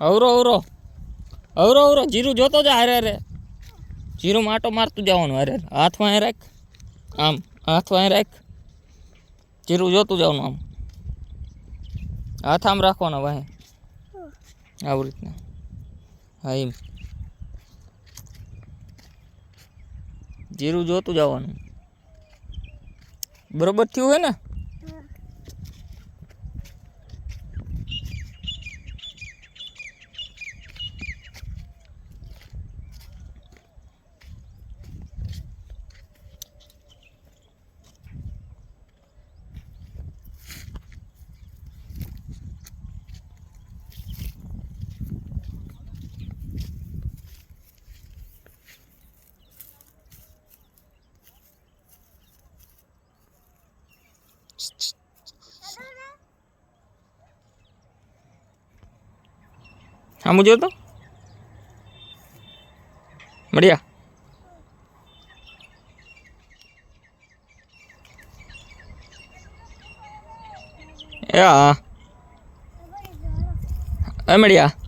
અવરો અવરો અવરો અવરો જીરું જોતો જા હારે હારે જીરું માટો મારતું જવાનું હારે હાથમાં અહીં રાખ આમ હાથમાં અહીં રાખ જીરું જોતું જવાનું આમ હાથ આમ રાખવાનો ભાઈ આવી રીતના હા એમ જીરું જોતું જવાનું બરોબર થયું હોય ને આમ જો તો મળ્યા એ હા મળ્યા